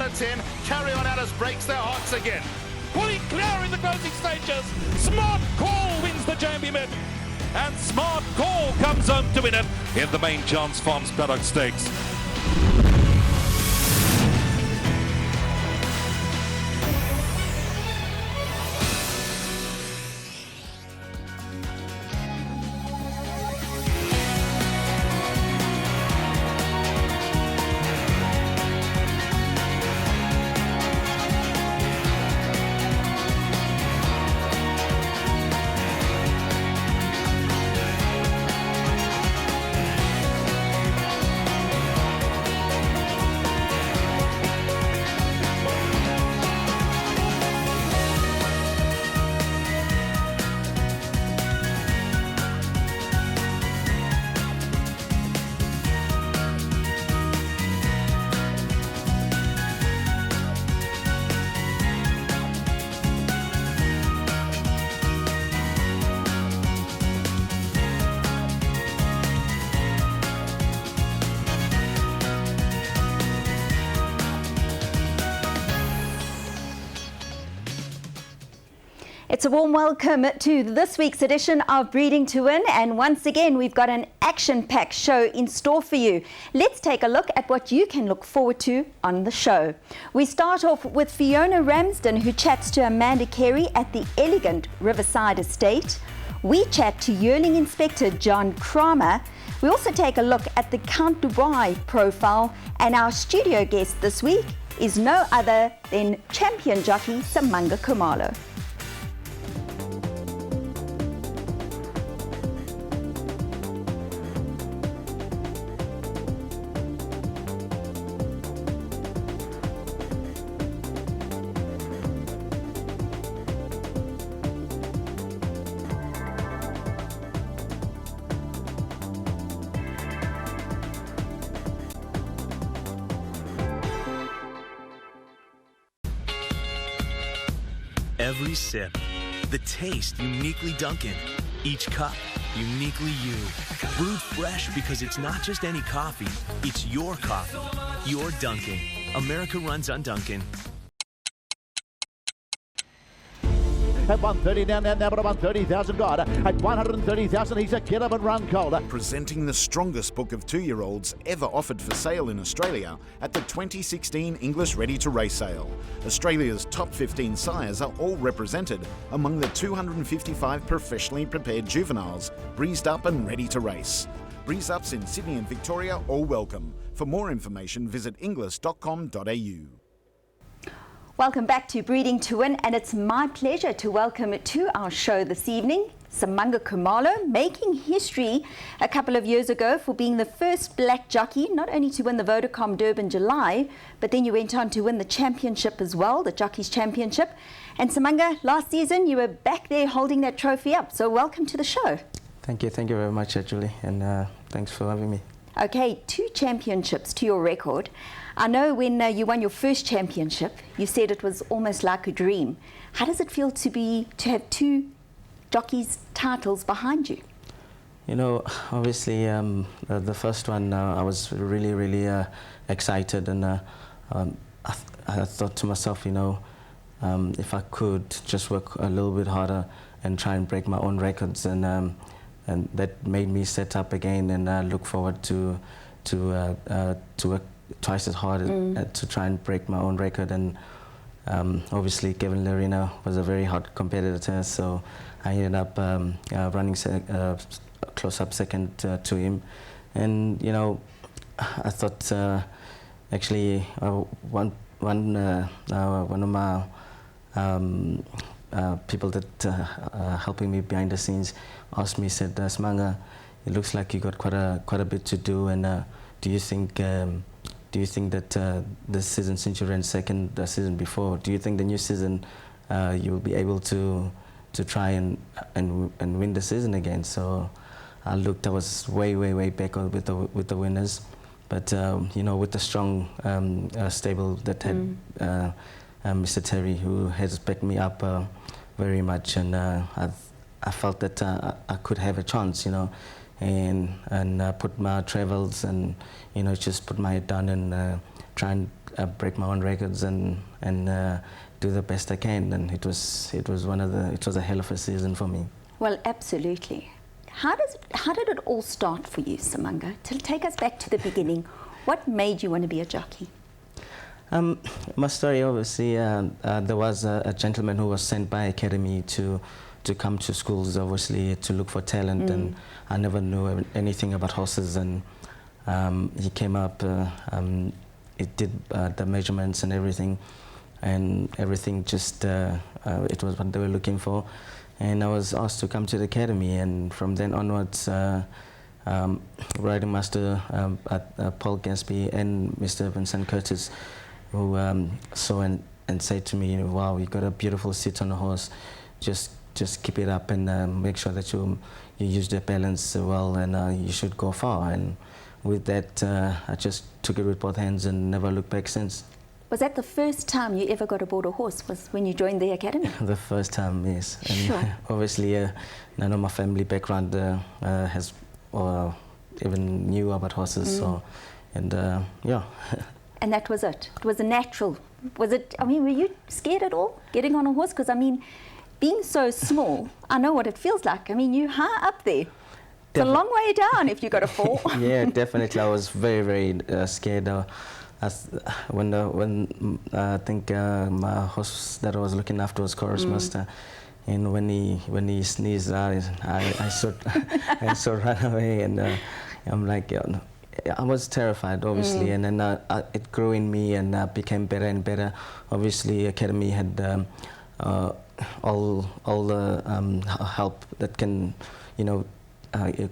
out of 10. Carry On Alice breaks their hearts again. Pulling clear in the closing stages. Smart Call wins the Jambi Mid. And Smart Call comes home to win it in the main Chance Farms Paddock Stakes. It's a warm welcome to this week's edition of Breeding to Win, and once again we've got an action-packed show in store for you. Let's take a look at what you can look forward to on the show. We start off with Fiona Ramsden, who chats to Amanda Carey at the elegant Riverside Estate. We chat to yearling inspector John Kramer. We also take a look at the Count Dubai profile, and our studio guest this week is no other than champion jockey Samanga Khumalo. Every sip, the taste uniquely Dunkin'. Each cup, uniquely you. Brewed fresh because it's not just any coffee, it's your coffee. Your Dunkin'. America runs on Dunkin'. At 130 down now, but at 130,000 God. At 130,000, he's a get up and run cold. Presenting the strongest book of 2-year-olds ever offered for sale in Australia at the 2016 English Ready to Race sale. Australia's top 15 sires are all represented among the 255 professionally prepared juveniles, breezed up and ready to race. Breeze ups in Sydney and Victoria all welcome. For more information, visit inglis.com.au. Welcome back to Breeding to Win, and it's my pleasure to welcome to our show this evening Samanga Khumalo, making history a couple of years ago for being the first black jockey not only to win the Vodacom Durban July, but then you went on to win the championship as well, the Jockeys Championship. And Samanga, last season you were back there holding that trophy up, so welcome to the show. Thank you very much, Julie, and thanks for having me. Okay, 2 championships to your record. I know when you won your first championship, you said it was almost like a dream. How does it feel to have 2 jockeys' titles behind you? You know, obviously, the first one, I was really excited, and I thought to myself, you know, if I could just work a little bit harder and try and break my own records, and that made me set up again and look forward to work twice as hard to try and break my own record. And obviously Kevin Lerena was a very hard competitor, so I ended up running close up second to him. And you know, I thought actually one of my people that helping me behind the scenes asked me, said, Samanga, it looks like you got quite a bit to do, and do you think that this season, since you ran second the season before, do you think the new season you will be able to try and win the season again? So I looked, I was way back with the winners, but you know, with the strong stable that had Mr. Terry, who has backed me up very much, and I felt that I could have a chance, you know, and put my travels and, you know, just put my head down and try and break my own records and do the best I can. And it was a hell of a season for me. Well, absolutely. How did it all start for you, Simanga? To take us back to the beginning, what made you want to be a jockey? My story, obviously, there was a gentleman who was sent by Academy to come to schools, obviously, to look for talent, and I never knew anything about horses, and he came up, it did the measurements and everything just, it was what they were looking for. And I was asked to come to the Academy, and from then onwards, riding master Paul Gaspy and Mr. Vincent Curtis, who saw and said to me, wow, you got a beautiful sit on the horse, just keep it up and make sure that you use the balance well, and you should go far. And with that, I just took it with both hands and never looked back since. Was that the first time you ever got aboard a horse, was when you joined the Academy? The first time, yes. And sure. Obviously, none of my family background has or even knew about horses, so, and yeah. And that was it? It was a natural. Was it, I mean, were you scared at all getting on a horse? Because, I mean, being so small, I know what it feels like. I mean, you're high up there. It's a long way down if you got to fall. Yeah, definitely. I was very, very scared. When I think my horse that I was looking after was Chorus Master, and when he sneezed, I sort of ran away, and I'm like, I was terrified, obviously, and then it grew in me and became better and better. Obviously, Academy had all the help that can,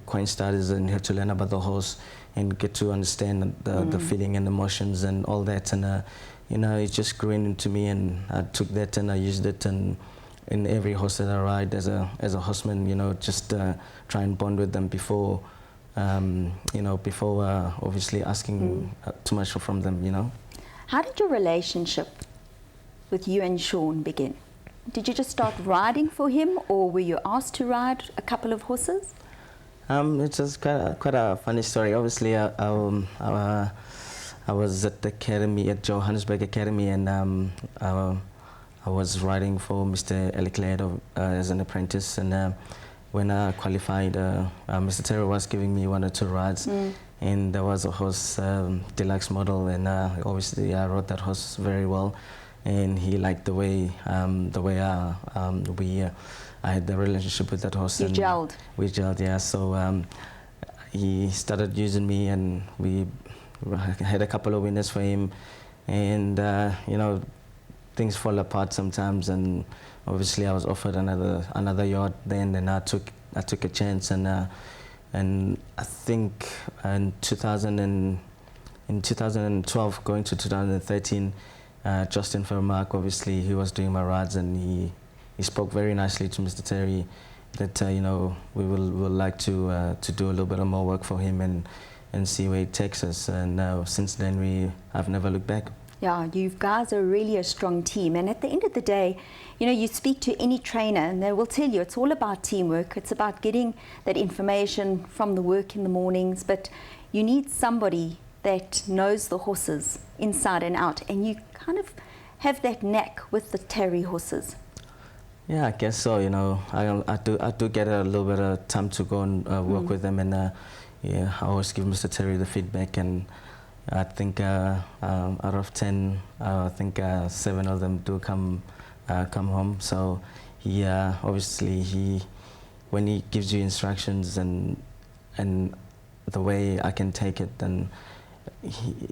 coin starters, and you have to learn about the horse and get to understand the feeling and emotions and all that, and it just grew into me, and I took that and I used it, and in every horse that I ride as a horseman, just try and bond with them before obviously asking too much from them, How did your relationship with you and Sean begin? Did you just start riding for him, or were you asked to ride a couple of horses? It's just quite a funny story. Obviously, I was at the Academy, at Johannesburg Academy, and I was riding for Mr. Elikledo as an apprentice, and when I qualified, Mr. Terry was giving me 1 or 2 rides, and there was a horse, deluxe model, and obviously I rode that horse very well, and he liked the way I had the relationship with that horse. You gelled? We gelled, yeah. So he started using me, and we had a couple of winners for him, and things fall apart sometimes, and obviously I was offered another yard then, and I took a chance, and I think in 2012 going to 2013, Justin Vermaak, obviously he was doing my rides, and he spoke very nicely to Mr. Terry that we will like to do a little bit of more work for him and see where it takes us, and since then I've never looked back. Yeah, you guys are really a strong team, and at the end of the day, you speak to any trainer and they will tell you it's all about teamwork. It's about getting that information from the work in the mornings, but you need somebody that knows the horses inside and out, and you kind of have that knack with the Terry horses. Yeah, I guess so. I do get a little bit of time to go and work with them, and I always give Mr. Terry the feedback, and I think out of 10, I think 7 of them do come home. So he obviously when he gives you instructions and the way I can take it, then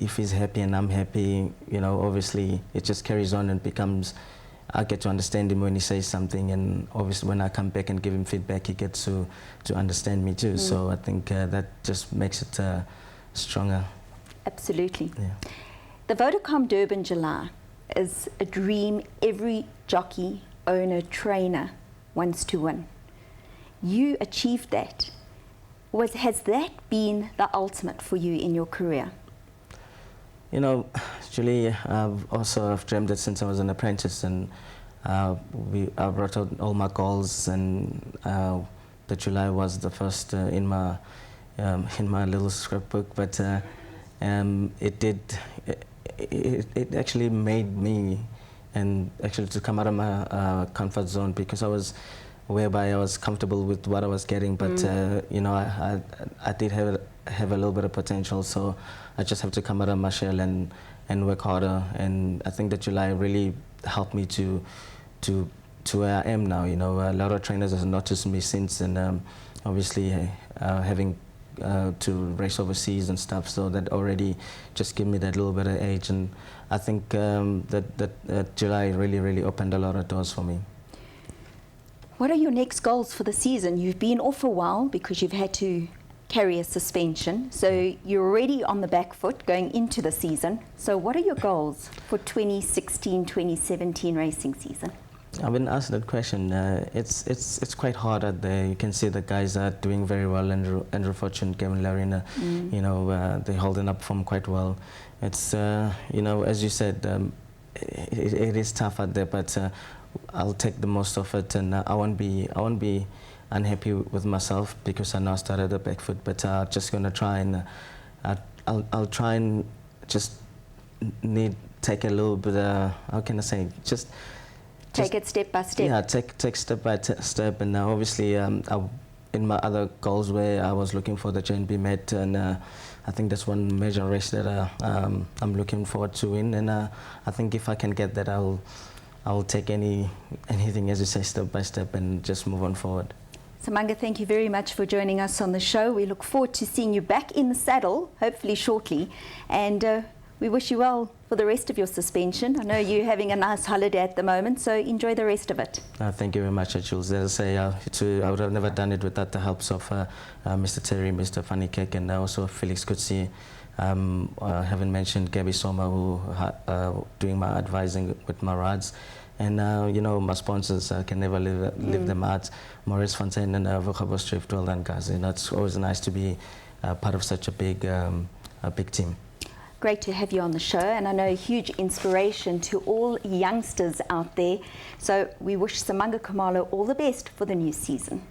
if he's happy and I'm happy, obviously it just carries on and becomes. I get to understand him when he says something, and obviously when I come back and give him feedback, he gets to understand me too. So I think that just makes it stronger. Absolutely. Yeah. The Vodacom Durban July is a dream every jockey, owner, trainer wants to win. You achieved that. Has that been the ultimate for you in your career? Julie, I've dreamed it since I was an apprentice, and I wrote out all my goals, and the July was the first in my little script book, but it actually made me, and actually to come out of my comfort zone, because whereby I was comfortable with what I was getting, but you know, I did have a little bit of potential, so I just have to come out of my shell and work harder. And I think that July really helped me to where I am now. You know, a lot of trainers have noticed me since, and obviously having to race overseas and stuff, so that already just gave me that little bit of age. And I think that July really opened a lot of doors for me. What are your next goals for the season? You've been off a while because you've had to carry a suspension, so you're already on the back foot going into the season. So what are your goals for 2016-2017 racing season? I've been asked that question. It's quite hard out there. You can see the guys are doing very well. Andrew Fortune, Kevin Larina, you know, they're holding up form quite well. It's you know, as you said, it is tough out there, but I'll take the most of it, and I won't be unhappy with myself because I now started the back foot. But I'm just gonna try and I'll try and just take a little bit. How can I say? Just take it step by step. Yeah, take step by step. And obviously, in my other goals where I was looking for the JNB Met, and I think that's one major race that I'm looking forward to win. And I think if I can get that, I'll take anything, as you say, step by step, and just move on forward. Samanga, thank you very much for joining us on the show. We look forward to seeing you back in the saddle, hopefully shortly, and we wish you well for the rest of your suspension. I know you're having a nice holiday at the moment, so enjoy the rest of it. Thank you very much, Jules. As I say, I would have never done it without the helps of Mr. Terry, Mr. Fanny Kek, and also Felix Kutsi. I haven't mentioned Gabby Soma, who doing my advising with my rides. And you know, my sponsors can never leave them out. Maurice Fontaine and Vuchabos Drift, well done, guys. You know, it's always nice to be part of such a big team. Great to have you on the show, and I know a huge inspiration to all youngsters out there. So we wish Samanga Khumalo all the best for the new season.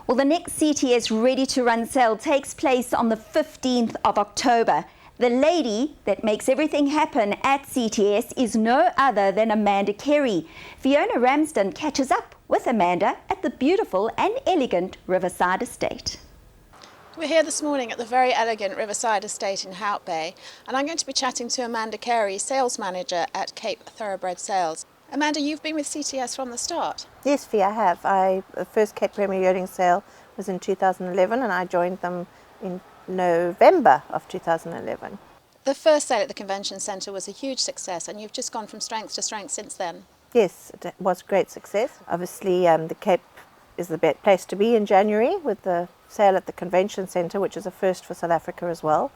Well, the next CTS Ready to Run sale takes place on the 15th of October. The lady that makes everything happen at CTS is no other than Amanda Carey. Fiona Ramsden catches up with Amanda at the beautiful and elegant Riverside Estate. We're here this morning at the very elegant Riverside Estate in Hout Bay, and I'm going to be chatting to Amanda Carey, Sales Manager at Cape Thoroughbred Sales. Amanda, you've been with CTS from the start. Yes, Fee, I have. The first Cape Premier Yachting sale was in 2011, and I joined them in November of 2011. The first sale at the convention centre was a huge success, and you've just gone from strength to strength since then. Yes, it was a great success. Obviously, the Cape is the best place to be in January with the sale at the convention centre, which is a first for South Africa as well.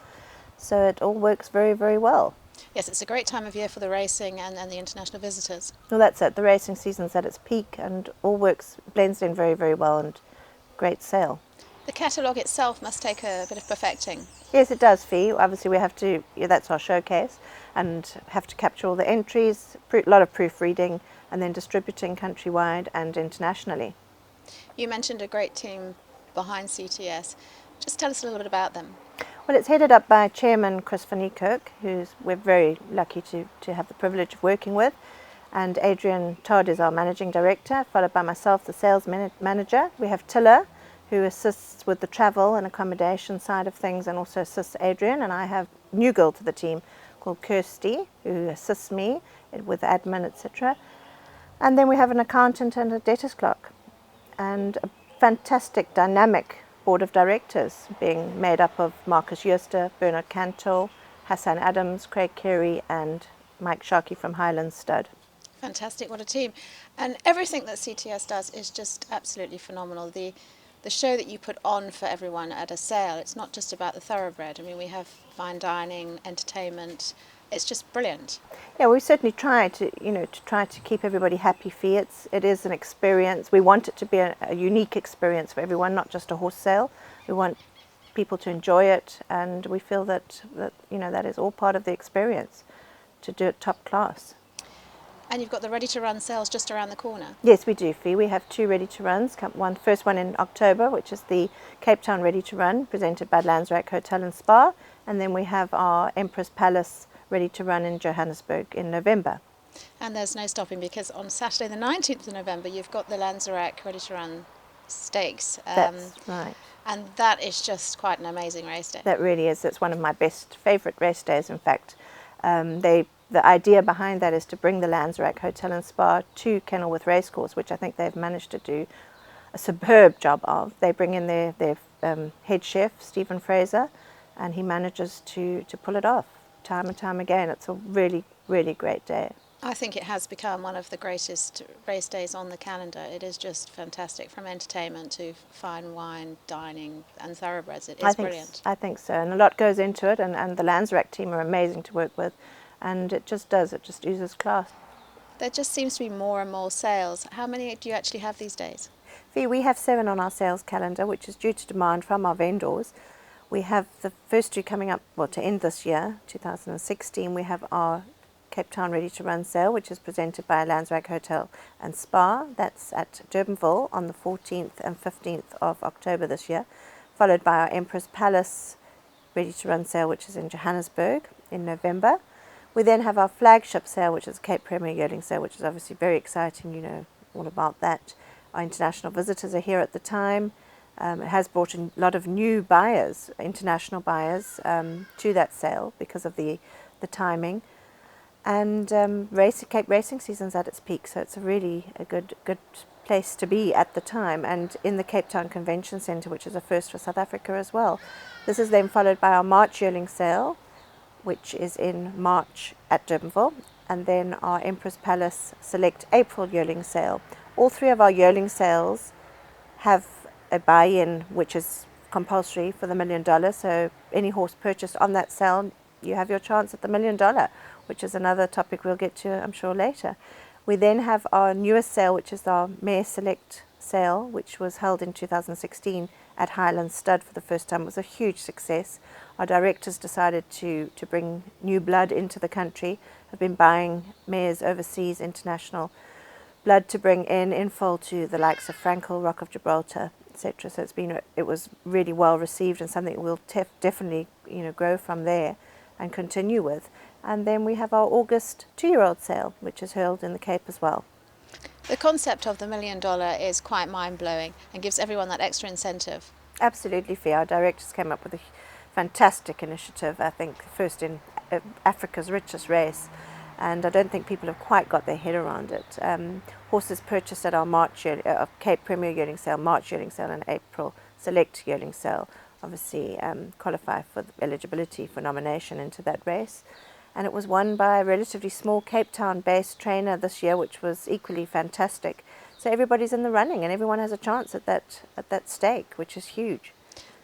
So it all works very, very well. Yes, it's a great time of year for the racing and the international visitors. Well, that's it. The racing season's at its peak, and all blends in very, very well, and great sale. The catalogue itself must take a bit of perfecting. Yes, it does, Fee. Obviously, we have to, that's our showcase, and have to capture all the entries, a lot of proofreading, and then distributing countrywide and internationally. You mentioned a great team behind CTS. Just tell us a little bit about them. Well, it's headed up by Chairman Chris van Niekerk, who we're very lucky to have the privilege of working with, and Adrian Todd is our Managing Director, followed by myself, the Sales Manager. We have Tiller, who assists with the travel and accommodation side of things and also assists Adrian, and I have a new girl to the team called Kirsty, who assists me with admin, etc. And then we have an accountant and a debtors clerk, and a fantastic dynamic board of directors being made up of Marcus Jooster, Bernard Cantor, Hassan Adams, Craig Carey and Mike Sharkey from Highland Stud. Fantastic, what a team. And everything that CTS does is just absolutely phenomenal. The show that you put on for everyone at a sale, it's not just about the thoroughbred. I mean, we have fine dining, entertainment. It's just brilliant. Yeah, we certainly try to keep everybody happy. Fee. It is an experience. We want it to be a unique experience for everyone, not just a horse sale. We want people to enjoy it, and we feel that that is all part of the experience, to do it top class. And you've got the ready-to-run sales just around the corner. Yes, we do, Fee. We have 2 ready-to-runs. First one in October, which is the Cape Town Ready-to-Run, presented by Landsrack Hotel and Spa. And then we have our Empress Palace Ready-to-Run in Johannesburg in November. And there's no stopping, because on Saturday the 19th of November you've got the Landsrack Ready-to-Run Stakes. That's right. And that is just quite an amazing race day. That really is. It's one of my favourite race days, in fact. The idea behind that is to bring the Landsrack Hotel and Spa to Kenilworth Racecourse, which I think they've managed to do a superb job of. They bring in their head chef, Stephen Fraser, and he manages to pull it off time and time again. It's a really, really great day. I think it has become one of the greatest race days on the calendar. It is just fantastic, from entertainment to fine wine, dining and thoroughbreds. It is brilliant. I think so, and a lot goes into it, and the Landsrack team are amazing to work with, and it just oozes class. There just seems to be more and more sales. How many do you actually have these days? We have 7 on our sales calendar, which is due to demand from our vendors. We have the first 2 coming up, well, to end this year, 2016. We have our Cape Town Ready-to-Run sale, which is presented by Landsrack Hotel and Spa. That's at Durbanville on the 14th and 15th of October this year, followed by our Empress Palace Ready-to-Run sale, which is in Johannesburg in November. We then have our flagship sale, which is Cape Premier Yearling sale, which is obviously very exciting. You know all about that. Our international visitors are here at the time. It has brought in a lot of new buyers, international buyers, to that sale because of the timing. And Cape racing season's at its peak, so it's a good place to be at the time, and in the Cape Town Convention Centre, which is a first for South Africa as well. This is then followed by our March yearling sale, which is in March at Durbanville, and then our Empress Palace Select April yearling sale. All 3 of our yearling sales have a buy-in which is compulsory for the $1 million, so any horse purchased on that sale, you have your chance at the $1 million, which is another topic we'll get to, I'm sure, later. We then have our newest sale, which is our Mare Select sale, which was held in 2016 at Highland Stud for the first time. It was a huge success. Our directors decided to bring new blood into the country, have been buying mares overseas, international blood to bring in full to the likes of Frankel, Rock of Gibraltar, etc. So it was really well received, and something we'll definitely grow from there and continue with. And then we have our August 2-year-old sale, which is held in the Cape as well. The concept of the $1 million is quite mind-blowing and gives everyone that extra incentive. Absolutely fair. Our directors came up with a fantastic initiative, I think, first in Africa's richest race, and I don't think people have quite got their head around it. Horses purchased at our Cape Premier Yearling sale, March yearling sale and April Select yearling sale obviously qualify for eligibility for nomination into that race. And it was won by a relatively small Cape Town-based trainer this year, which was equally fantastic. So everybody's in the running, and everyone has a chance at that stake, which is huge.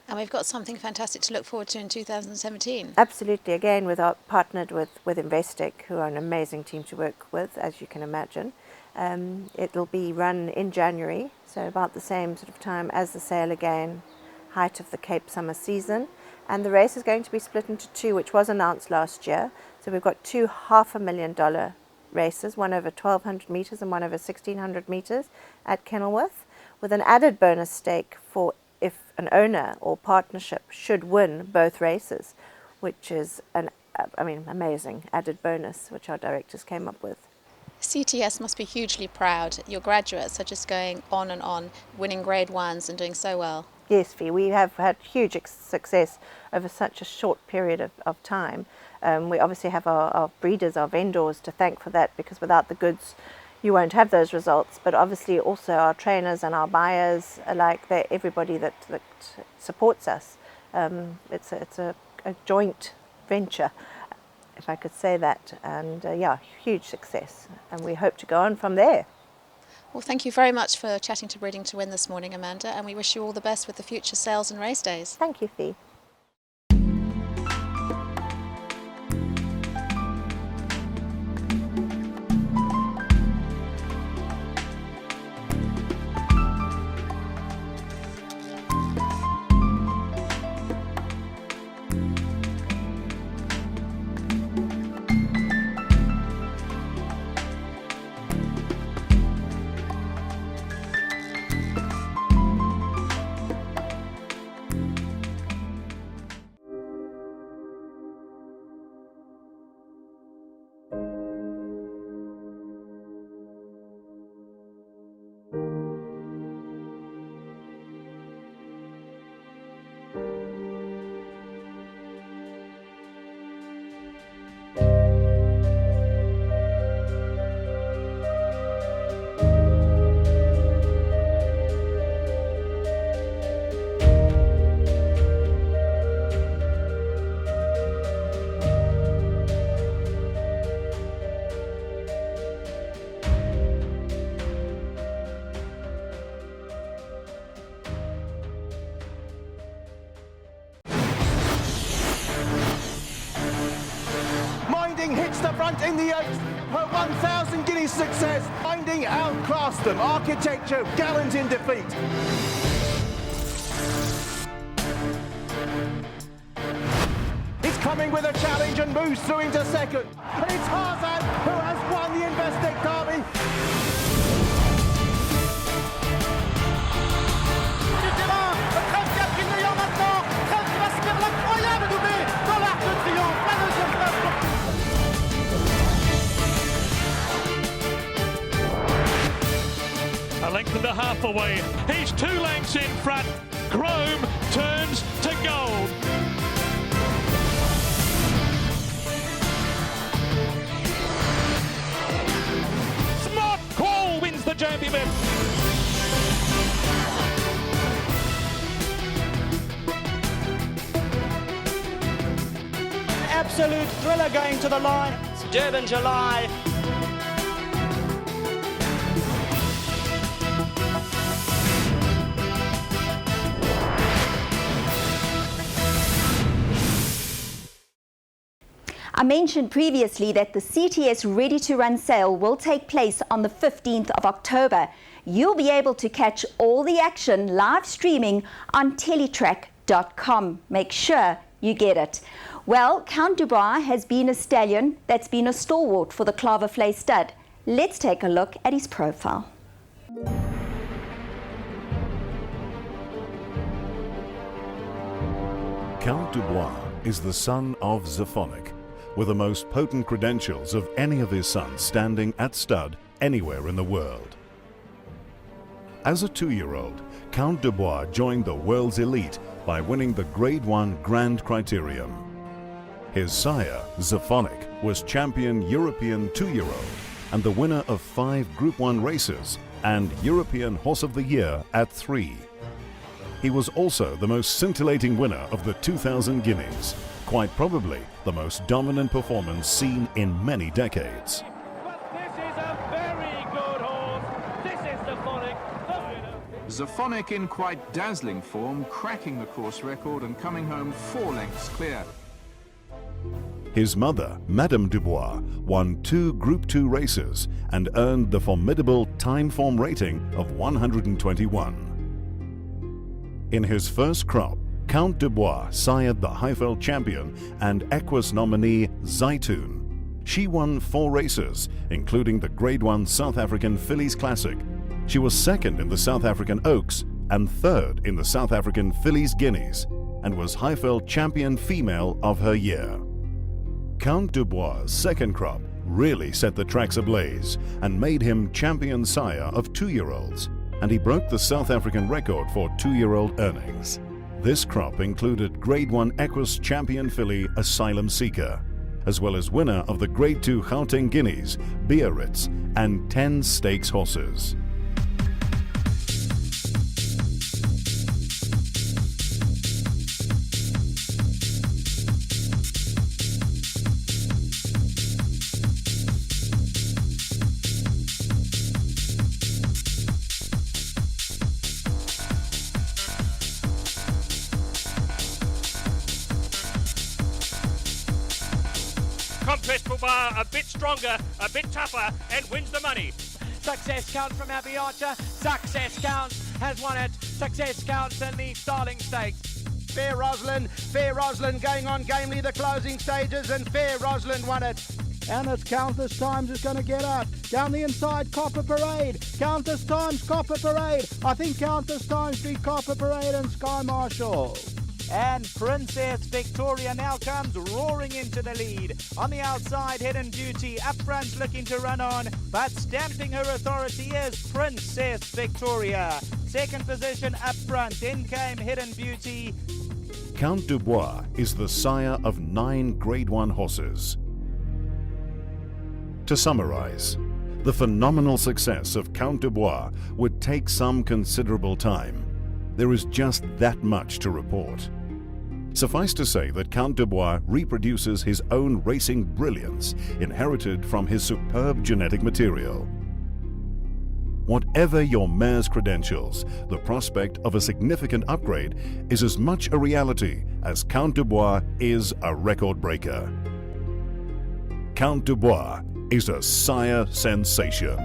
And we've got something fantastic to look forward to in 2017. Absolutely. Again, partnered with Investec, who are an amazing team to work with, as you can imagine. It'll be run in January, so about the same sort of time as the sale again, height of the Cape summer season. And the race is going to be split into 2, which was announced last year. So we've got 2 $500,000 races, one over 1,200 metres and one over 1,600 metres at Kenilworth, with an added bonus stake for if an owner or partnership should win both races, which is an amazing added bonus which our directors came up with. CTS must be hugely proud. Your graduates are just going on and on, winning grade 1s and doing so well. Yes, Fee, we have had huge success over such a short period of time. We obviously have our breeders, our vendors to thank for that, because without the goods you won't have those results. But obviously also our trainers and our buyers alike, everybody that supports us. It's a joint venture, if I could say that, and huge success, and we hope to go on from there. Well, thank you very much for chatting to Breeding to Win this morning, Amanda, and we wish you all the best with the future sales and race days. Thank you, Fee. Darling hits the front in the Oaks. Her 1,000 guineas success. Finding outclassed them. Architecture gallant in defeat. He's coming with a challenge and moves through into second. And it's Tarzan who has won the Investec Derby. A length and a half away. He's 2 lengths in front. Chrome turns to gold. Smart Call wins the Jambi Met. Absolute thriller going to the line. It's Durban, July. I mentioned previously that the CTS Ready to Run sale will take place on the 15th of October. You'll be able to catch all the action live streaming on teletrack.com. Make sure you get it. Well, Count Dubois has been a stallion that's been a stalwart for the Claverflay stud. Let's take a look at his profile. Count Dubois is the son of Zephonic, with the most potent credentials of any of his sons standing at stud anywhere in the world. As a 2-year-old, Count Dubois joined the world's elite by winning the Grade 1 Grand Criterium. His sire, Zephonic, was champion European 2-year-old and the winner of 5 Group 1 races and European Horse of the Year at 3. He was also the most scintillating winner of the 2,000 Guineas, quite probably the most dominant performance seen in many decades. But this is a very good horse. This is Zephonic, the winner. Zephonic in quite dazzling form, cracking the course record and coming home 4 lengths clear. His mother, Madame Dubois, won 2 Group 2 races and earned the formidable Timeform rating of 121. In his first crop, Count Dubois sired the Highveld champion and Equus nominee Zaitoon. She won 4 races, including the Grade 1 South African Fillies Classic. She was second in the South African Oaks and third in the South African Fillies Guineas, and was Highveld champion female of her year. Count Dubois' second crop really set the tracks ablaze and made him champion sire of 2-year-olds, and he broke the South African record for 2-year-old earnings. This crop included Grade 1 Equus champion filly Asylum Seeker, as well as winner of the Grade 2 Gauteng Guineas, Biarritz, and 10 stakes horses. Contest Dubois a bit stronger, a bit tougher, and wins the money. Success Count from Abbey Archer. Success Count has won it. Success Count in the Starling Stakes. Fair Roslyn going on gamely the closing stages, and Fair Roslyn won it. And it's Countess Times is going to get out. Down the inside, Copper Parade. Countess Times, Copper Parade. I think Countess Times beat Copper Parade and Sky Marshall. And Princess Victoria now comes roaring into the lead. On the outside, Hidden Beauty up front looking to run on, but stamping her authority is Princess Victoria. Second position up front, in came Hidden Beauty. Count Dubois is the sire of 9 Grade 1 horses. To summarize, the phenomenal success of Count Dubois would take some considerable time. There is just that much to report. Suffice to say that Count Dubois reproduces his own racing brilliance inherited from his superb genetic material. Whatever your mare's credentials, the prospect of a significant upgrade is as much a reality as Count Dubois is a record breaker. Count Dubois is a sire sensation.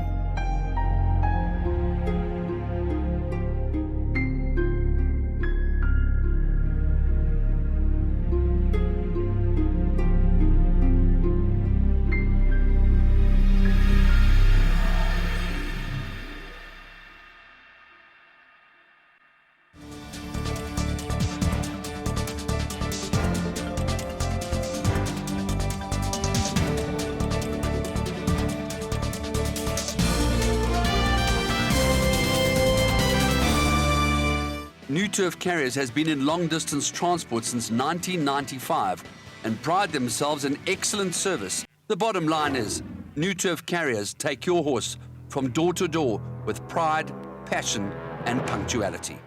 New Turf Carriers has been in long-distance transport since 1995 and pride themselves in excellent service. The bottom line is, New Turf Carriers take your horse from door to door with pride, passion and punctuality.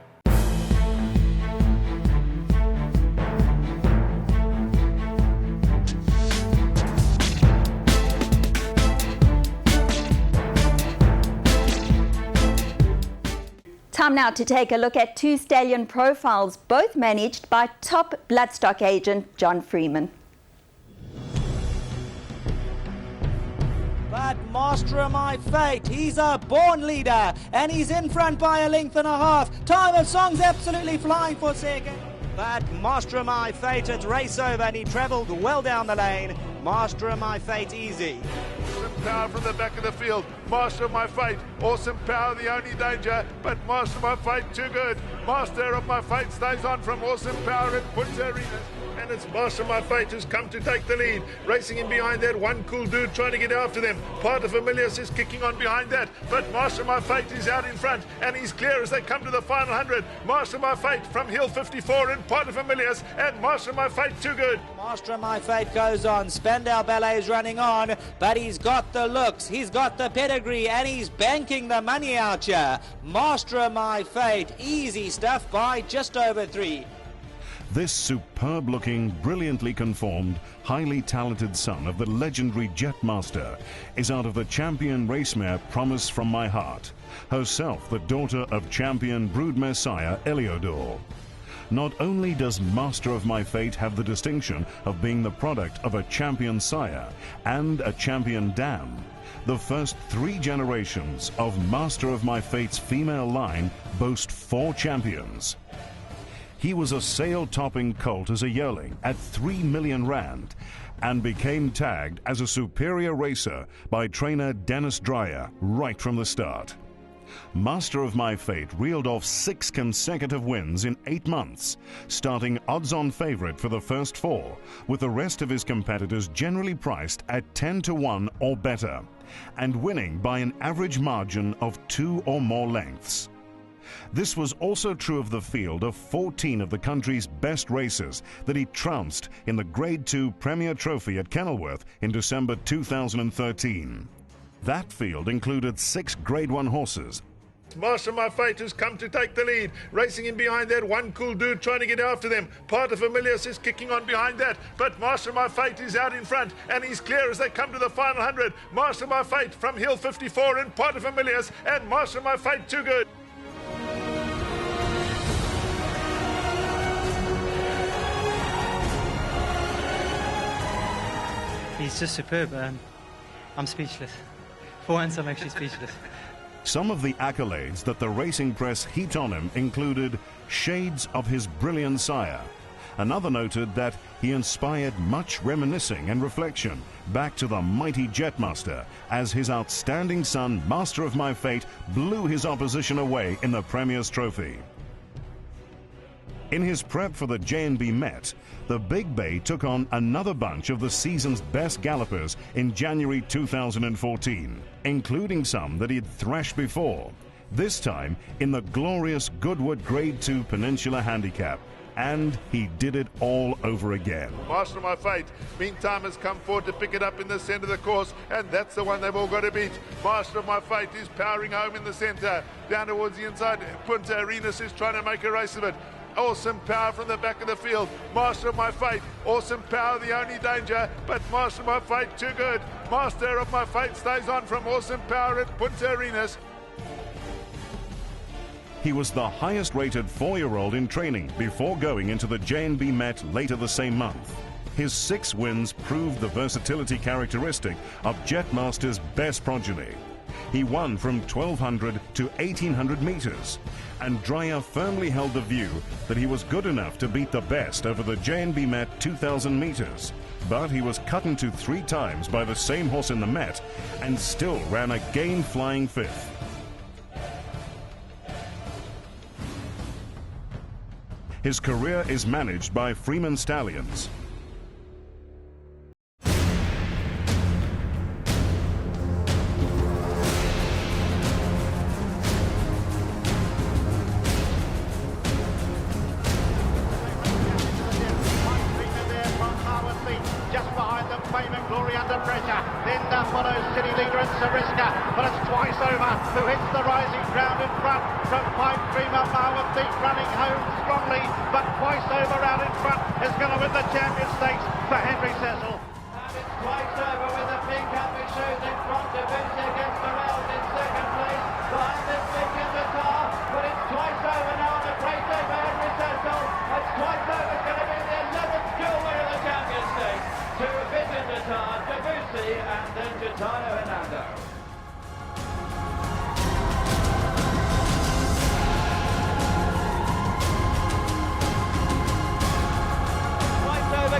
Time now to take a look at two stallion profiles, both managed by top bloodstock agent John Freeman. But Master of My Fate, he's a born leader, and he's in front by a length and a half. Time of Song's absolutely flying for second. But Master of My Fate, it's race over, and he travelled well down the lane. Master of My Fate, easy. Awesome Power from the back of the field. Master of My Fate. Awesome Power, the only danger, but Master of My Fate, too good. Master of My Fate stays on from Awesome Power and Punta Arenas. And it's Master of My Fate who's come to take the lead. Racing in behind that, One Cool Dude trying to get after them. Paterfamilias is kicking on behind that, but Master of My Fate is out in front, and he's clear as they come to the final 100. Master of My Fate from Hill 54 and Paterfamilias, and Master of My Fate, too good. Master of My Fate goes on. Spandau Ballet is running on, but he's got the looks, he's got the pedigree, and he's banking the money out here. Master of My Fate, easy stuff by just over 3. This superb-looking, brilliantly conformed, highly talented son of the legendary Jetmaster is out of the champion racemare Promise from My Heart, herself the daughter of champion broodmare sire Eliodor. Not only does Master of My Fate have the distinction of being the product of a champion sire and a champion dam, the first 3 generations of Master of My Fate's female line boast 4 champions. He was a sale-topping colt as a yearling at 3 million rand and became tagged as a superior racer by trainer Dennis Dreyer right from the start. Master of My Fate reeled off 6 consecutive wins in 8 months, starting odds-on favorite for the first 4, with the rest of his competitors generally priced at 10-1 or better, and winning by an average margin of 2 or more lengths. This was also true of the field of 14 of the country's best racers that he trounced in the Grade 2 Premier Trophy at Kenilworth in December 2013. That field included 6 Grade 1 horses. Master of My Fate who's come to take the lead. Racing in behind that, One Cool Dude trying to get after them. Paterfamilias is kicking on behind that, but Master of My Fate is out in front, and he's clear as they come to the final 100. Master of My Fate from Hill 54 and Paterfamilias, and Master of My Fate, too good. He's just superb. I'm speechless. For once, I'm actually speechless. Some of the accolades that the racing press heaped on him included shades of his brilliant sire. Another noted that he inspired much reminiscing and reflection back to the mighty Jetmaster as his outstanding son, Master of My Fate, blew his opposition away in the Premier's Trophy. In his prep for the J&B Met, the Big Bay took on another bunch of the season's best gallopers in January 2014, including some that he had thrashed before, this time in the glorious Goodwood Grade 2 Peninsula Handicap. And he did it all over again. Master of My Fate, meantime, has come forward to pick it up in the centre of the course, and that's the one they've all got to beat. Master of My Fate is powering home in the centre. Down towards the inside, Punta Arenas is trying to make a race of it. Awesome Power from the back of the field. Master of My Fate. Awesome Power, the only danger, but Master of My Fate, too good. Master of My Fate stays on from Awesome Power at Punta Arenas. He was the highest rated 4-year-old in training before going into the J&B Met later the same month. His 6 wins prove the versatility characteristic of Jetmaster's best progeny. He won from 1200 to 1800 meters, and Dreyer firmly held the view that he was good enough to beat the best over the JNB Met 2000 meters. But he was cut into 3 times by the same horse in the Met and still ran a game-flying 5th. His career is managed by Freeman Stallions. Just behind them, Fame and Glory under pressure. Then follows City Leader and Sariska, but it's Twice Over who hits the rising ground in front from Pipe Dreamer. Marwood Thief running home strongly, but Twice Over out in front is going to win the Champion Stakes for Henry Cecil. And it's Twice Over with the pink up his shoes in front of Vinci against the rails in second place. Behind this big in the car, but it's Twice Over now on the great day for Henry Cecil. It's Twice Over is going to be the 11th dual winner of the Champion Stakes. To Vision Jatar, Debussy, and then Gitano Hernando.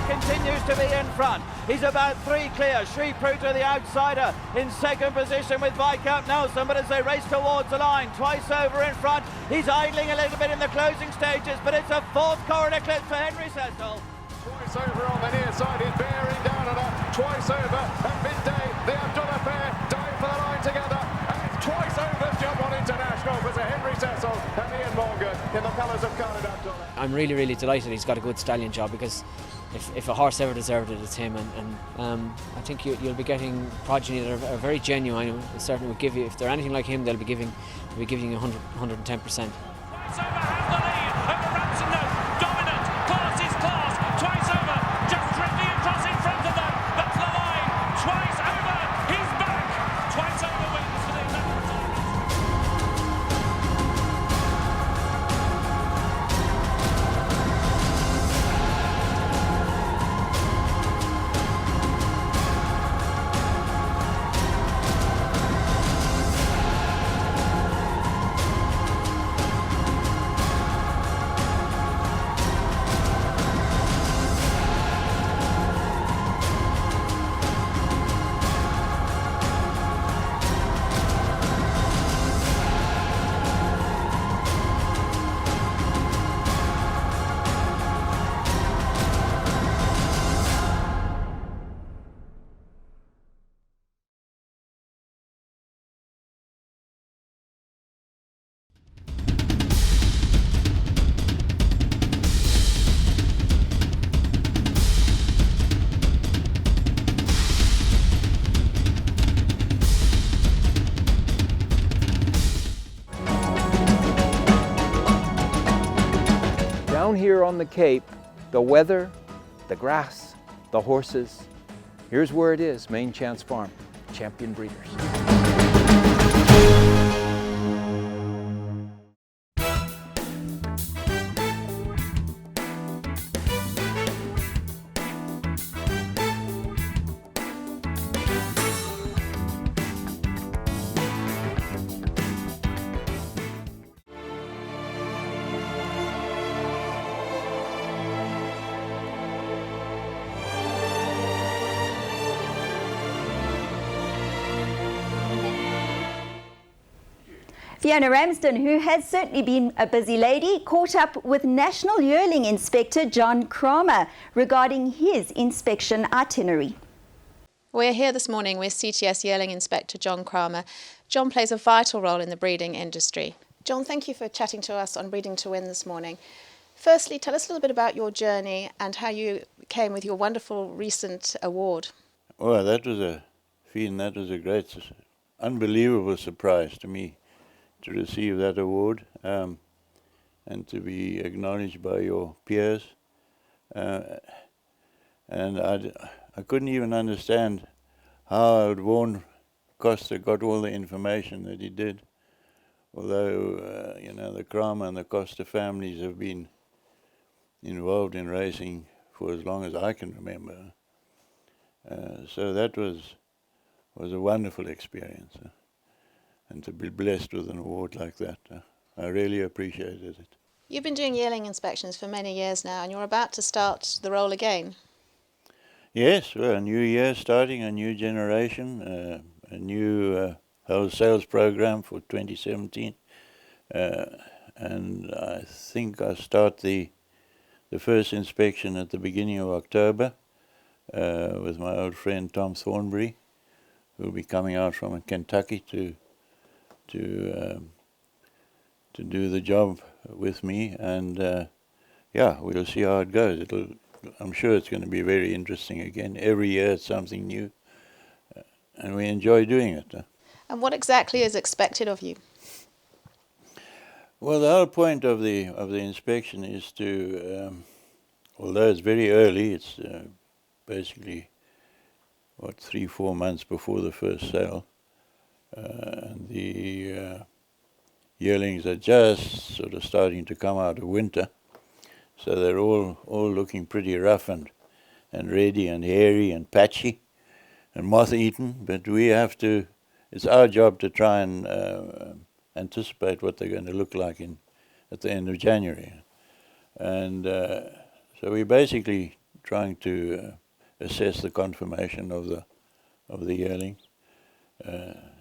Continues to be in front. He's about 3 clear. Sri Pruta, the outsider, in second position with Viscount Nelson, but as they race towards the line, Twice Over in front. He's idling a little bit in the closing stages, but it's a 4th Corin Eclipse for Henry Cecil. Twice Over on the near side is bearing down on her. Twice Over at midday. The Abdullah pair dive for the line together. And it's Twice Over's jump on international for Sir Henry Cecil and Ian Morgan in the colours of Khalid Abdullah. I'm really, really delighted he's got a good stallion job, because if a horse ever deserved it, it's him. And I think you'll be getting progeny that are very genuine. It certainly would give you, if they're anything like him, they'll be giving you 110%. Down here on the Cape, the weather, the grass, the horses. Here's where it is, Main Chance Farm, Champion Breeders. Fiona Ramsden, who has certainly been a busy lady, caught up with National Yearling Inspector John Kramer regarding his inspection itinerary. We're here this morning with CTS Yearling Inspector John Kramer. John plays a vital role in the breeding industry. John, thank you for chatting to us on Breeding to Win this morning. Firstly, tell us a little bit about your journey and how you came with your wonderful recent award. Well, that was a great, unbelievable surprise to me to receive that award and to be acknowledged by your peers. And I couldn't even understand how Vaughan Costa got all the information that he did. Although, the Kramer and the Costa families have been involved in racing for as long as I can remember. So that was a wonderful experience. And to be blessed with an award like that, I really appreciated it. You've been doing yearling inspections for many years now, and you're about to start the role again. Yes, well, a new year starting, a new generation, a new whole sales program for 2017. And I think I start the first inspection at the beginning of October with my old friend Tom Thornbury, who will be coming out from Kentucky to do the job with me. And yeah, we'll see how it goes. I'm sure it's going to be very interesting again. Every year it's something new, and we enjoy doing it. And what exactly is expected of you? Well, the whole point of the inspection is to, although it's very early, it's basically 3-4 months before the first sale, and the yearlings are just sort of starting to come out of winter, so they're all looking pretty rough and ready and hairy and patchy and moth-eaten. But we have to. It's our job to try and anticipate what they're going to look like at the end of January, and so we're basically trying to assess the conformation of the yearling,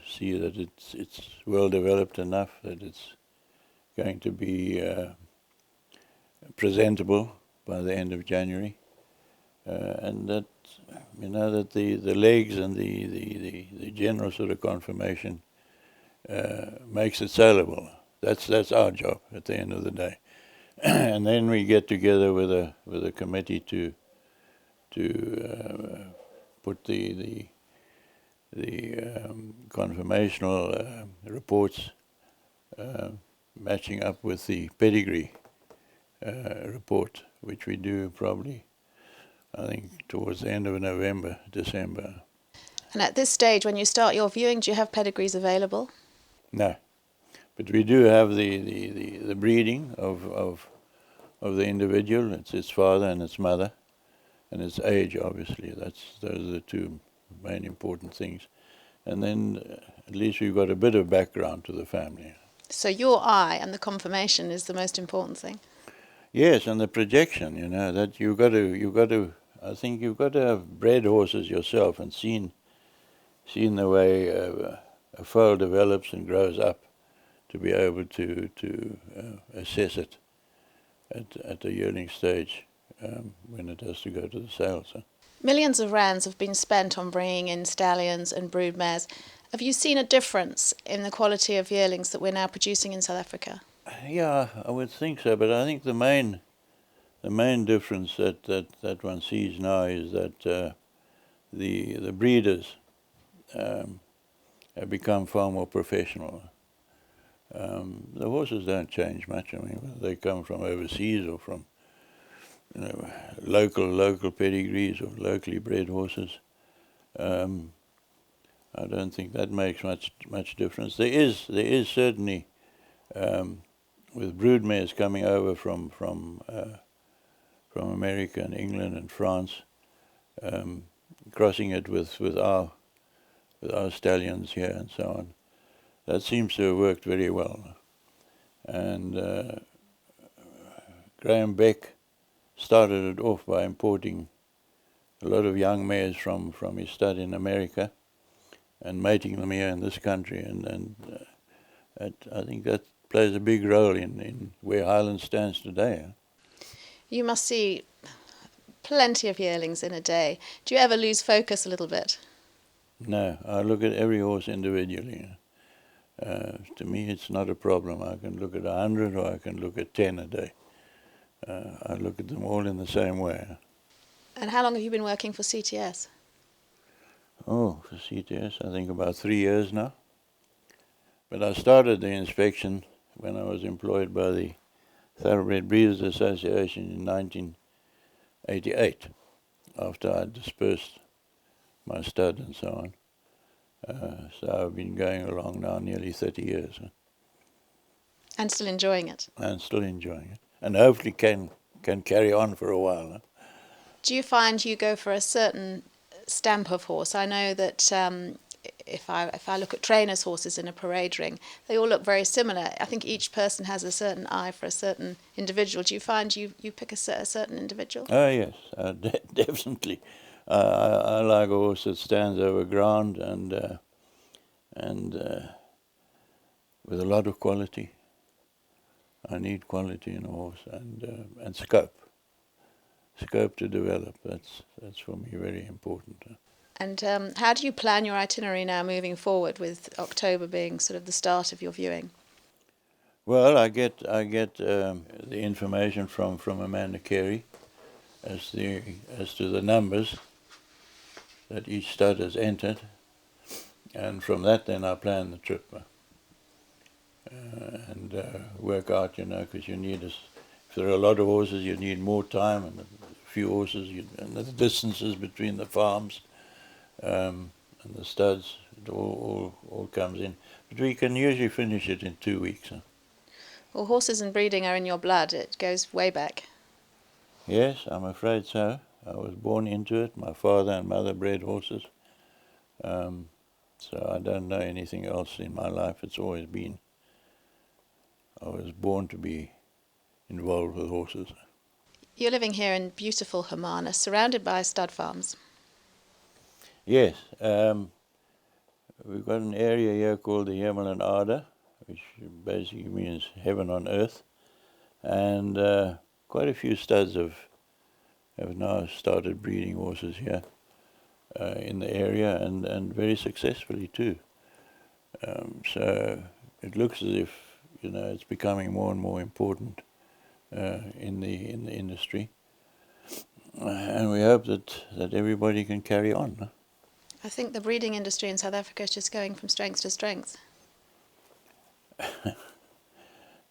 see that it's well developed enough that it's going to be presentable by the end of January, and that that the legs and the general sort of conformation makes it saleable. That's our job at the end of the day. And then we get together with a committee to put the conformational reports matching up with the pedigree report, which we do probably, I think, towards the end of November, December. And at this stage, when you start your viewing, do you have pedigrees available? No, but we do have the breeding of the individual. It's its father and its mother, and its age. Obviously, those are the two main important things. And then at least we've got a bit of background to the family. So your eye and the conformation is the most important thing. Yes, and the projection. That you've got to. I think you've got to have bred horses yourself and seen the way a foal develops and grows up to be able to assess it at the yearling stage when it has to go to the sales. Millions of rands have been spent on bringing in stallions and brood mares. Have you seen a difference in the quality of yearlings that we're now producing in South Africa? Yeah, I would think so, but I think the main difference that one sees now is that the breeders have become far more professional. The horses don't change much. I mean, whether they come from overseas or from local pedigrees or locally bred horses, I don't think that makes much difference. There is certainly with brood mares coming over from America and England and France, crossing it with our stallions here and so on. That seems to have worked very well. And Graham Beck started it off by importing a lot of young mares from his stud in America and mating them here in this country, and I think that plays a big role in where Highland stands today. You must see plenty of yearlings in a day. Do you ever lose focus a little bit? No, I look at every horse individually. To me, it's not a problem. I can look at 100 or I can look at 10 a day. I look at them all in the same way. And how long have you been working for CTS? Oh, for CTS, I think about 3 years now. But I started the inspection when I was employed by the Thoroughbred Breeders Association in 1988, after I dispersed my stud and so on. So I've been going along now nearly 30 years. And still enjoying it? And still enjoying it. And hopefully can carry on for a while. Do you find you go for a certain stamp of horse? I know that if I look at trainers' horses in a parade ring, they all look very similar. I think each person has a certain eye for a certain individual. Do you find you pick a certain individual? Oh yes, definitely. I like a horse that stands over ground and with a lot of quality. I need quality in a horse and scope to develop. That's for me very important. And how do you plan your itinerary now moving forward, with October being sort of the start of your viewing? Well, I get the information from Amanda Carey as to the numbers that each stud has entered, and from that then I plan the trip and work out, because you need if there are a lot of horses, you need more time, and a few horses, and the distances between the farms and the studs, it all comes in. But we can usually finish it in 2 weeks. Well, horses and breeding are in your blood. It goes way back. Yes, I'm afraid so. I was born into it. My father and mother bred horses. So I don't know anything else in my life. It's always been, I was born to be involved with horses. You're living here in beautiful Hermanus, surrounded by stud farms. Yes, we've got an area here called the Hemel and Aarde, which basically means heaven on earth, and quite a few studs have now started breeding horses here in the area, and very successfully too. So it looks as if it's becoming more and more important in the industry, and we hope that everybody can carry on. I think the breeding industry in South Africa is just going from strength to strength.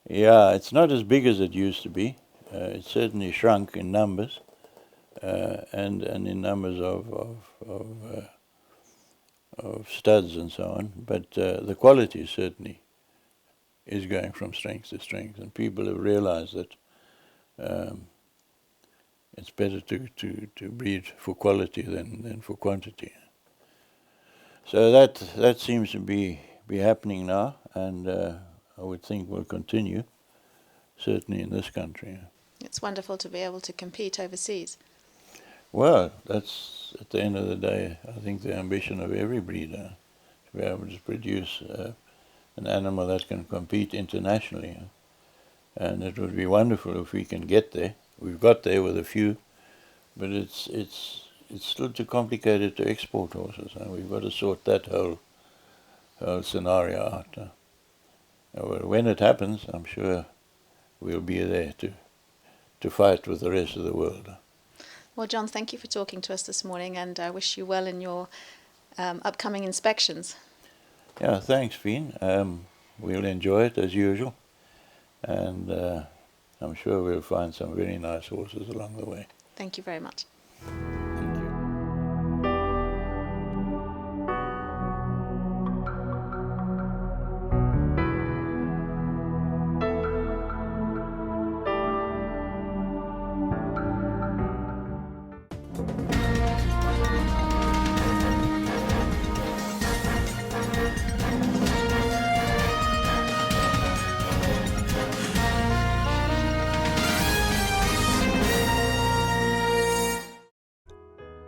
Yeah, it's not as big as it used to be. It's certainly shrunk in numbers, and in numbers of studs and so on. But the quality certainly is going from strength to strength, and people have realized that it's better to breed for quality than for quantity. So that seems to be happening now, and I would think will continue, certainly in this country. It's wonderful to be able to compete overseas. Well, that's, at the end of the day, I think the ambition of every breeder, to be able to produce an animal that can compete internationally. And it would be wonderful if we can get there. We've got there with a few, but it's still too complicated to export horses, and we've got to sort that whole scenario out. When it happens, I'm sure we'll be there to fight with the rest of the world. Well, John, thank you for talking to us this morning, and I wish you well in your upcoming inspections. Yeah, thanks, Fien. We'll enjoy it as usual, and I'm sure we'll find some very nice horses along the way. Thank you very much.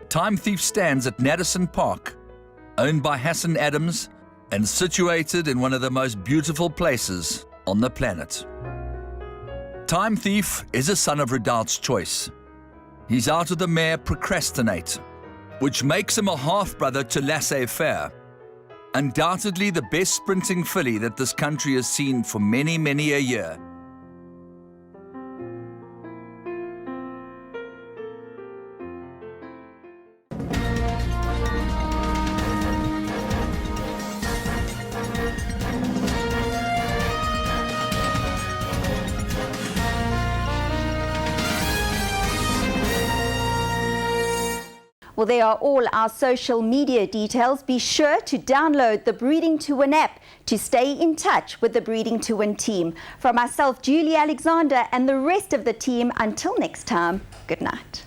Time Thief stands at Naddison Park, owned by Hassan Adams and situated in one of the most beautiful places on the planet. Time Thief is a son of Redoubt's choice. He's out of the mare Procrastinate, which makes him a half-brother to Laissez-Faire, undoubtedly the best sprinting filly that this country has seen for many, many a year. Well, there are all our social media details. Be sure to download the Breeding to Win app to stay in touch with the Breeding to Win team. From myself, Julie Alexander, and the rest of the team, until next time, good night.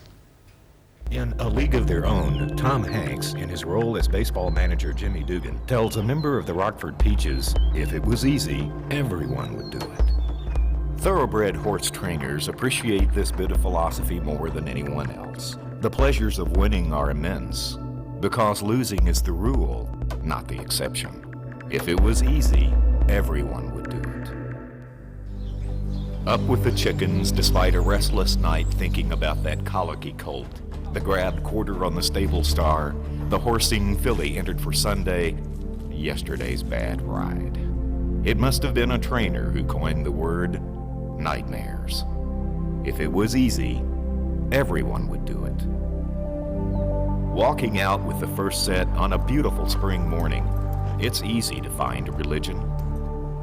In A League of Their Own, Tom Hanks, in his role as baseball manager Jimmy Dugan, tells a member of the Rockford Peaches, if it was easy, everyone would do it. Thoroughbred horse trainers appreciate this bit of philosophy more than anyone else. The pleasures of winning are immense, because losing is the rule, not the exception. If it was easy, everyone would do it. Up with the chickens despite a restless night thinking about that colicky colt. The grabbed quarter on the stable star, the horsing filly entered for Sunday, yesterday's bad ride. It must have been a trainer who coined the word nightmares. If it was easy, everyone would do it. Walking out with the first set on a beautiful spring morning, it's easy to find a religion.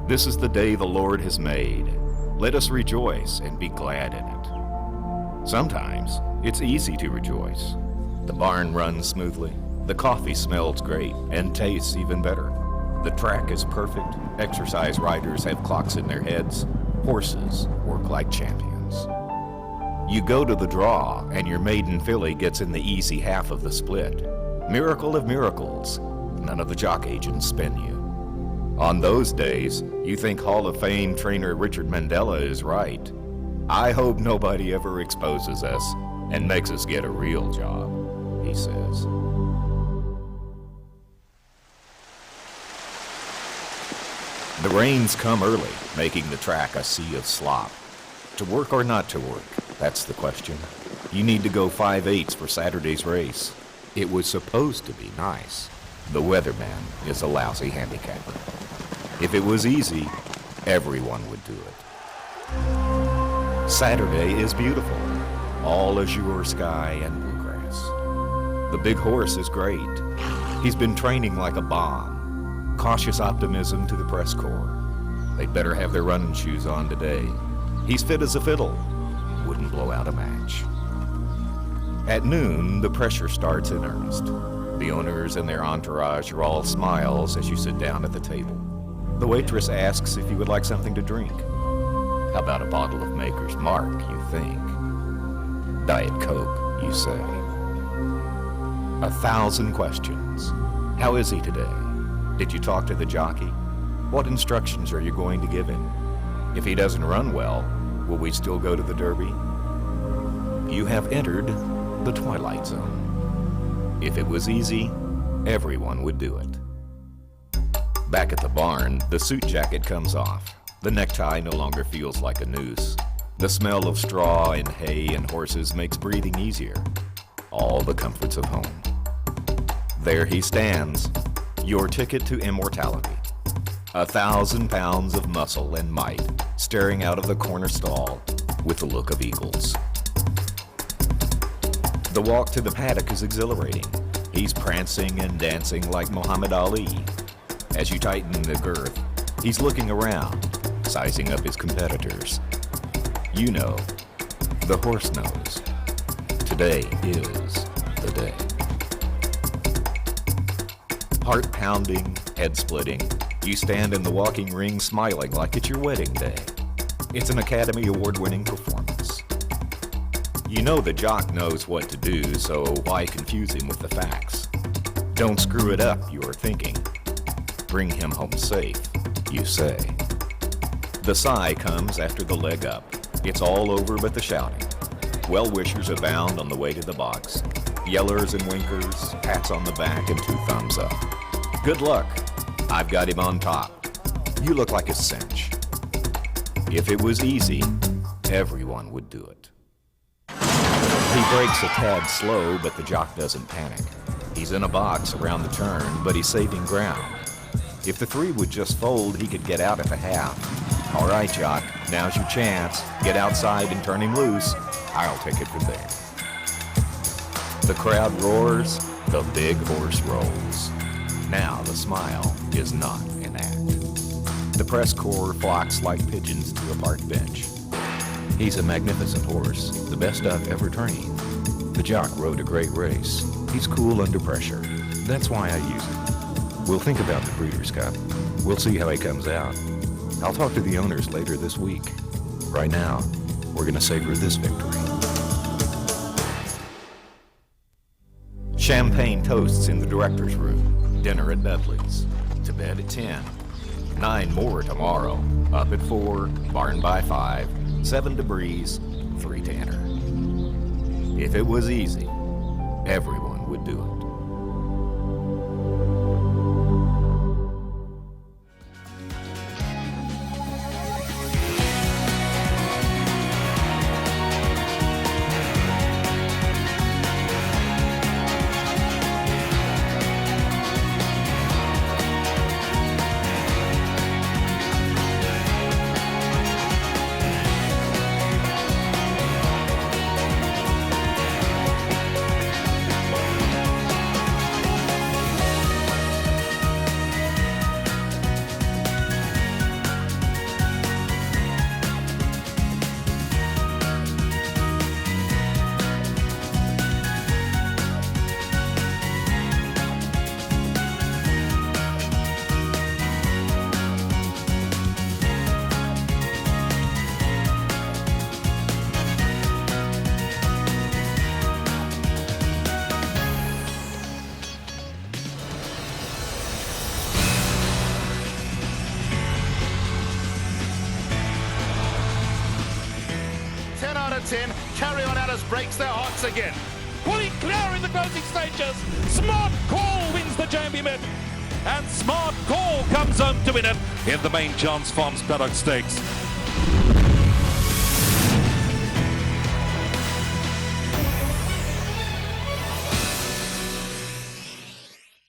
This is the day the Lord has made. Let us rejoice and be glad in it. Sometimes it's easy to rejoice. The barn runs smoothly, the coffee smells great and tastes even better. The track is perfect, exercise riders have clocks in their heads, horses work like champions. You go to the draw and your maiden filly gets in the easy half of the split. Miracle of miracles, none of the jock agents spin you. On those days, you think Hall of Fame trainer Richard Mandela is right. I hope nobody ever exposes us and makes us get a real job, he says. The rains come early, making the track a sea of slop. To work or not to work, that's the question. You need to go 5/8 for Saturday's race. It was supposed to be nice. The weatherman is a lousy handicapper. If it was easy, everyone would do it. Saturday is beautiful. All azure sky and bluegrass. The big horse is great. He's been training like a bomb. Cautious optimism to the press corps. They'd better have their running shoes on today. He's fit as a fiddle. Wouldn't blow out a match. At noon, the pressure starts in earnest. The owners and their entourage are all smiles as you sit down at the table. The waitress asks if you would like something to drink. How about a bottle of Maker's Mark, you think? Diet Coke, you say. 1,000 questions. How is he today? Did you talk to the jockey? What instructions are you going to give him? If he doesn't run well, will we still go to the Derby? You have entered the Twilight Zone. If it was easy, everyone would do it. Back at the barn, the suit jacket comes off. The necktie no longer feels like a noose. The smell of straw and hay and horses makes breathing easier. All the comforts of home. There he stands, your ticket to immortality. 1,000 pounds of muscle and might, staring out of the corner stall with the look of eagles. The walk to the paddock is exhilarating. He's prancing and dancing like Muhammad Ali. As you tighten the girth, he's looking around, sizing up his competitors. You know, the horse knows. Today is the day. Heart pounding, head splitting, you stand in the walking ring smiling like it's your wedding day. It's an Academy Award-winning performance. You know the jock knows what to do, so why confuse him with the facts? Don't screw it up, you're thinking. Bring him home safe, you say. The sigh comes after the leg up. It's all over but the shouting. Well-wishers abound on the way to the box. Yellers and winkers, pats on the back and 2 thumbs up. Good luck. I've got him on top. You look like a cinch. If it was easy, everyone would do it. He breaks a tad slow, but the jock doesn't panic. He's in a box around the turn, but he's saving ground. If the 3 would just fold, he could get out at the half. All right, jock, now's your chance. Get outside and turn him loose. I'll take it from there. The crowd roars, the big horse rolls. Now the smile is not an act. The press corps flocks like pigeons to a park bench. He's a magnificent horse, the best I've ever trained. The jock rode a great race. He's cool under pressure. That's why I use it. We'll think about the Breeders' Cup. We'll see how he comes out. I'll talk to the owners later this week. Right now, we're going to savor this victory. Champagne toasts in the director's room. Dinner at Dudley's. To bed at 10. 9 more tomorrow. Up at 4. Barn by 5. 7 to Breeze. 3 to enter. If it was easy, everyone would do it. Out of 10, Carry On Alice breaks their hearts again. Pulling clear in the closing stages. Smart Call wins the Jambi Mid. And Smart Call comes home to win it in the main Johns Farms Paddock Stakes.